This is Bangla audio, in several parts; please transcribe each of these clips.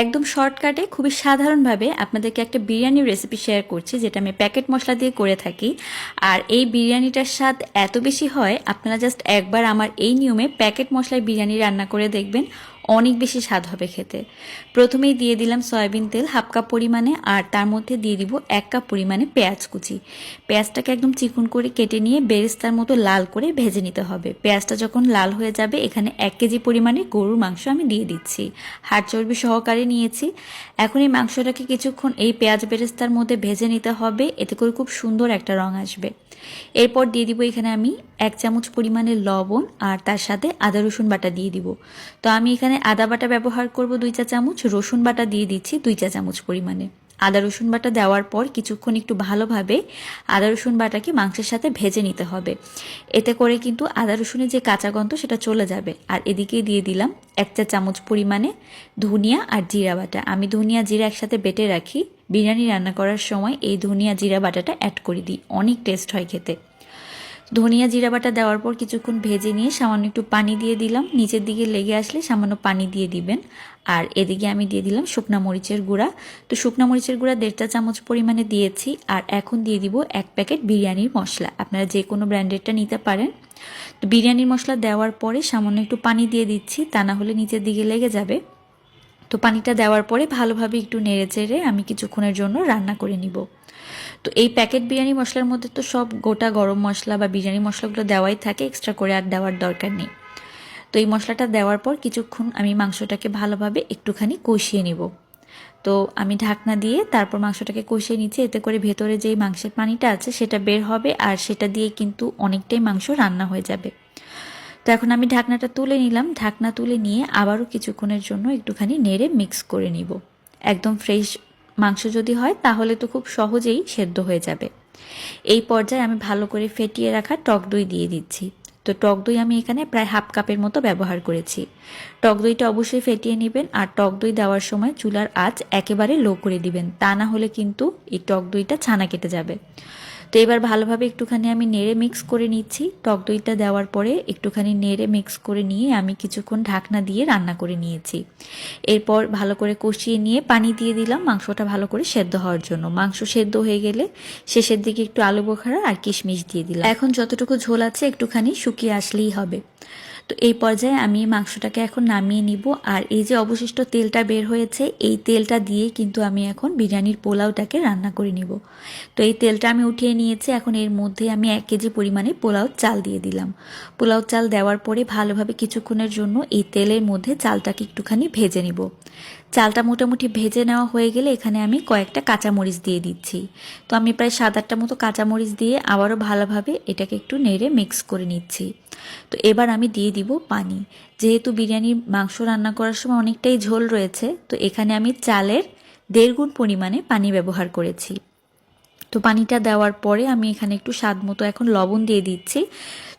একদম শর্টকাটে খুবই সাধারণভাবে আপনাদেরকে একটা বিরিয়ানির রেসিপি শেয়ার করছি, যেটা আমি প্যাকেট মশলা দিয়ে করে থাকি। আর এই বিরিয়ানিটার স্বাদ এত বেশি হয়, আপনারা জাস্ট একবার আমার এই নিয়মে প্যাকেট মশলায় বিরিয়ানি রান্না করে দেখবেন, অনেক বেশি স্বাদ হবে খেতে। প্রথমেই দিয়ে দিলাম সয়াবিন তেল হাফ কাপ পরিমাণে, আর তার মধ্যে দিয়ে দিব 1 কাপ পরিমাণে পেঁয়াজ কুচি। পেঁয়াজটাকে একদম চিকন করে কেটে নিয়ে বেরেস্তার মতো লাল করে ভেজে নিতে হবে। পেঁয়াজটা যখন লাল হয়ে যাবে, এখানে 1 কেজি পরিমাণে গরুর মাংস আমি দিয়ে দিচ্ছি, হাড় চর্বি সহকারে নিয়েছি। এখন এই মাংসটাকে কিছুক্ষণ এই পেঁয়াজ বেরেস্তার মধ্যে ভেজে নিতে হবে, এতে করে খুব সুন্দর একটা রং আসবে। এরপর দিয়ে দিব এখানে আমি 1 চামচ পরিমাণে লবণ, আর তার সাথে আদা রসুন বাটা দিয়ে দিব। তো আমি এখানে আদা বাটা ব্যবহার করব 2 চা চামচ, রসুন বাটা দিয়ে দিচ্ছি 2 চা চামচ পরিমাণে। আদা রসুন বাটা দেওয়ার পর কিছুক্ষণ একটু ভালোভাবে আদা রসুন বাটাকে মাংসের সাথে ভেজে নিতে হবে, এতে করে কিন্তু আদা রসুনের যে কাঁচা গন্ধ সেটা চলে যাবে। আর এদিকে দিয়ে দিলাম 1 চা চামচ পরিমাণে ধনিয়া আর জিরা বাটা। আমি ধনিয়া জিরা একসাথে বেটে রাখি, বিরিয়ানি রান্না করার সময় এই ধনিয়া জিরা বাটাটা অ্যাড করে দিই, অনেক টেস্ট হয় খেতে। ধনিয়া জিরা বাটা দেওয়ার পর কিছুক্ষণ ভেজে নিয়ে সামান্য একটু পানি দিয়ে দিলাম, নিচের দিকে লেগে আসলে সামান্য পানি দিয়ে দিবেন। আর এদিকে আমি দিয়ে দিলাম শুকনা মরিচের গুঁড়া। তো শুকনা মরিচের গুঁড়া 1.5 চা চামচ পরিমাণে দিয়েছি। আর এখন দিয়ে দিব 1 প্যাকেট বিরিয়ানির মশলা, আপনারা যে কোনো ব্র্যান্ডেরটা নিতে পারেন। তো বিরিয়ানির মশলা দেওয়ার পরে সামান্য একটু পানি দিয়ে দিচ্ছি, তা না হলে নিচের দিকে লেগে যাবে। তো পানিটা দেওয়ার পরে ভালোভাবে একটু নেড়ে চেড়ে আমি কিছুক্ষণের জন্য রান্না করে নিব। তো এই প্যাকেট বিরিয়ানি মশলার মধ্যে তো সব গোটা গরম মশলা বা বিরিয়ানি মশলাগুলো দেওয়াই থাকে, এক্সট্রা করে আর দেওয়ার দরকার নেই। তো এই মশলাটা দেওয়ার পর কিছুক্ষণ আমি মাংসটাকে ভালোভাবে একটুখানি কষিয়ে নিব। তো আমি ঢাকনা দিয়ে তারপর মাংসটাকে কষিয়ে নিচ্ছি, এতে করে ভেতরে যেই মাংসের পানিটা আছে সেটা বের হবে, আর সেটা দিয়ে কিন্তু অনেকটাই মাংস রান্না হয়ে যাবে। তো এখন আমি ঢাকনাটা তুলে নিলাম, ঢাকনা তুলে নিয়ে আবারও কিছুক্ষণের জন্য একটুখানি নেড়ে মিক্স করে নিব। একদম ফ্রেশ মাংস যদি হয় তাহলে তো খুব সহজেই সেদ্ধ হয়ে যাবে। এই পর্যায়ে আমি ভালো করে ফেটিয়ে রাখা টক দই দিয়ে দিচ্ছি। তো টক দই আমি এখানে প্রায় হাফ কাপের মতো ব্যবহার করেছি। টক দইটা অবশ্যই ফেটিয়ে নেবেন, আর টক দই দেওয়ার সময় চুলার আঁচ একেবারে লো করে দিবেন, তা না হলে কিন্তু এই টক দইটা ছানা কেটে যাবে। তো এবার ভালোভাবে একটুখানি আমি নেড়ে মিক্স করে নিচ্ছি। টক দইটা দেওয়ার পরে একটুখানি নেড়ে মিক্স করে নিয়ে আমি কিছুক্ষণ ঢাকনা দিয়ে রান্না করে নিয়েছি। এরপর ভালো করে কষিয়ে নিয়ে পানি দিয়ে দিলাম মাংসটা ভালো করে সেদ্ধ হওয়ার জন্য। মাংস সেদ্ধ হয়ে গেলে শেষের দিকে একটু আলু বোখারা আর কিশমিশ দিয়ে দিলাম। এখন যতটুকু ঝোল আছে একটুখানি শুকিয়ে আসলেই হবে। তো এই পর্যায়ে আমি মাংসটাকে এখন নামিয়ে নিব। আর এই যে অবশিষ্ট তেলটা বের হয়েছে, এই তেলটা দিয়ে কিন্তু আমি এখন বিরিয়ানির পোলাওটাকে রান্না করে নিব। তো এই তেলটা আমি উঠিয়ে নিয়েছি। এখন এর মধ্যে আমি 1 কেজি পরিমাণে পোলাও চাল দিয়ে দিলাম। পোলাও চাল দেওয়ার পরে ভালোভাবে কিছুক্ষণের জন্য এই তেলের মধ্যে চালটাকে একটুখানি ভেজে নিব। চালটা মোটামুটি ভেজে নেওয়া হয়ে গেলে এখানে আমি কয়েকটা কাঁচামরিচ দিয়ে দিচ্ছি। তো আমি প্রায় 7-8টা মতো কাঁচামরিচ দিয়ে আবারও ভালোভাবে এটাকে একটু নেড়ে মিক্স করে নিচ্ছি। তো এবার আমি দিয়ে দিব পানি। যেহেতু বিরিয়ানির মাংস রান্না করার সময় অনেকটাই ঝোল রয়েছে, তো এখানে আমি চালের 1.5 গুণ পরিমাণে পানি ব্যবহার করেছি। তো পানিটা দেওয়ার পরে আমি এখানে একটু স্বাদ মতো এখন লবণ দিয়ে দিচ্ছি।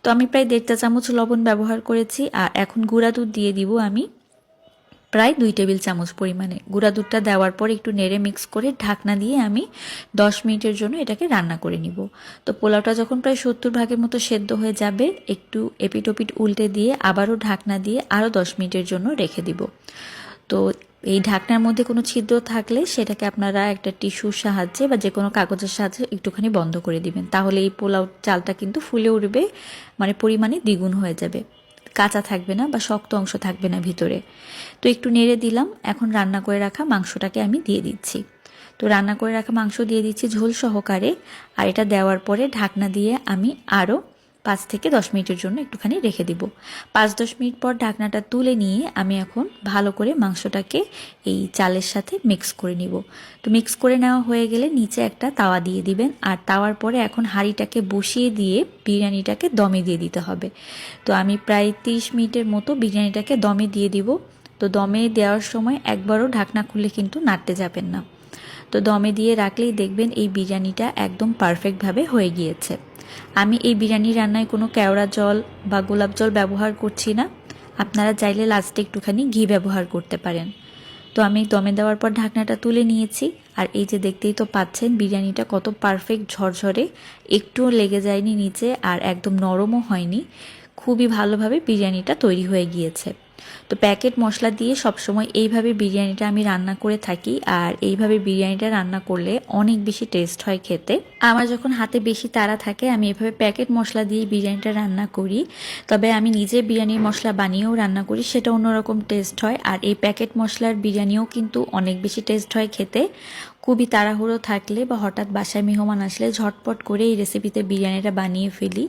তো আমি প্রায় 1.5 চা চামচ লবণ ব্যবহার করেছি। আর এখন গুঁড়া দুধ দিয়ে দিব আমি প্রায় 2 টেবিল চামচ পরিমাণে। গুঁড়া দুধটা দেওয়ার পর একটু নেড়ে মিক্স করে ঢাকনা দিয়ে আমি 10 মিনিটের জন্য এটাকে রান্না করে নিব। তো পোলাওটা যখন প্রায় 70 ভাগের মতো সেদ্ধ হয়ে যাবে, একটু এপিট ওপিট উল্টে দিয়ে আবারও ঢাকনা দিয়ে আরও 10 মিনিটের জন্য রেখে দিব। তো এই ঢাকনার মধ্যে কোনো ছিদ্র থাকলে সেটাকে আপনারা একটা টিস্যুর সাহায্যে বা যে কোনো কাগজের সাহায্যে একটুখানি বন্ধ করে দিবেন, তাহলে এই পোলাও চালটা কিন্তু ফুলে উঠবে, মানে পরিমাণে দ্বিগুণ হয়ে যাবে, কাঁচা থাকবে না বা শক্ত অংশ থাকবে না ভিতরে। তো একটু নেড়ে দিলাম। এখন রান্না করে রাখা মাংসটাকে আমি দিয়ে দিচ্ছি। তো রান্না করে রাখা মাংস দিয়ে দিচ্ছি ঝোল সহকারে। আর এটা দেওয়ার পরে ঢাকনা দিয়ে আমি আরও 5 থেকে 10 মিনিটের জন্য একটুখানি রেখে দিব। 5-10 মিনিট পর ঢাকনাটা তুলে নিয়ে আমি এখন ভালো করে মাংসটাকে এই চালের সাথে মিক্স করে নিব। তো মিক্স করে নেওয়া হয়ে গেলে নিচে একটা তাওয়া দিয়ে দিবেন। আর তাওয়ার পরে এখন হাঁড়িটাকে বসিয়ে দিয়ে বিরিয়ানিটাকে দমে দিয়ে দিতে হবে। তো আমি প্রায় 30 মিনিটের মতো বিরিয়ানিটাকে দমে দিয়ে দিব। তো দমে দেওয়ার সময় একবারও ঢাকনা খুলে কিন্তু নাড়তে যাবেন না। তো দমে দিয়ে রাখলেই দেখবেন এই বিরিয়ানিটা একদম পারফেক্টভাবে হয়ে গিয়েছে। আমি এই বিরিয়ানি রান্নায় কোনো কেওড়া জল বা গোলাপ জল ব্যবহার করছি না, আপনারা চাইলে লাস্টে একটুখানি ঘি ব্যবহার করতে পারেন। তো আমি দমে দেওয়ার পর ঢাকনাটা তুলে নিয়েছি। আর এই যে দেখতেই তো পাচ্ছেন বিরিয়ানিটা কত পারফেক্ট ঝরঝরে, একটুও লেগে যায়নি নিচে, আর একদম নরমও হয়নি। খুবই ভালোভাবে বিরিয়ানিটা তৈরি হয়ে গিয়েছে। তো প্যাকেট মশলা দিয়ে সবসময় এইভাবে বিরিয়ানিটা আমি রান্না করে থাকি, আর এইভাবে বিরিয়ানিটা রান্না করলে অনেক বেশি টেস্ট হয় খেতে। আমার যখন হাতে বেশি তাড়া থাকে আমি এভাবে প্যাকেট মশলা দিয়ে বিরিয়ানিটা রান্না করি। তবে আমি নিজে বিরিয়ানির মশলা বানিয়েও রান্না করি, সেটা অন্যরকম টেস্ট হয়। আর এই প্যাকেট মশলার বিরিয়ানিও কিন্তু অনেক বেশি টেস্ট হয় খেতে। খুবই তাড়াহুড়ো থাকলে বা হঠাৎ বাসায় মেহমান আসলে ঝটপট করে এই রেসিপিতে বিরিয়ানিটা বানিয়ে ফেলি।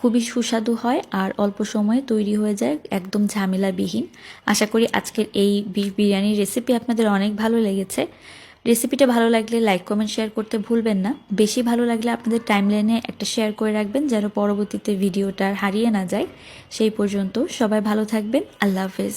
খুবই সুস্বাদু হয় আর অল্প সময়ে তৈরি হয়ে যায়, একদম ঝামেলাবিহীন। আশা করি আজকের এই বিরিয়ানির রেসিপি আপনাদের অনেক ভালো লেগেছে। রেসিপিটা ভালো লাগলে লাইক কমেন্ট শেয়ার করতে ভুলবেন না। বেশি ভালো লাগলে আপনাদের টাইমলাইনে একটা শেয়ার করে রাখবেন, যেন পরবর্তীতে ভিডিওটা হারিয়ে না যায়। সেই পর্যন্ত সবাই ভালো থাকবেন। আল্লাহ হাফেজ।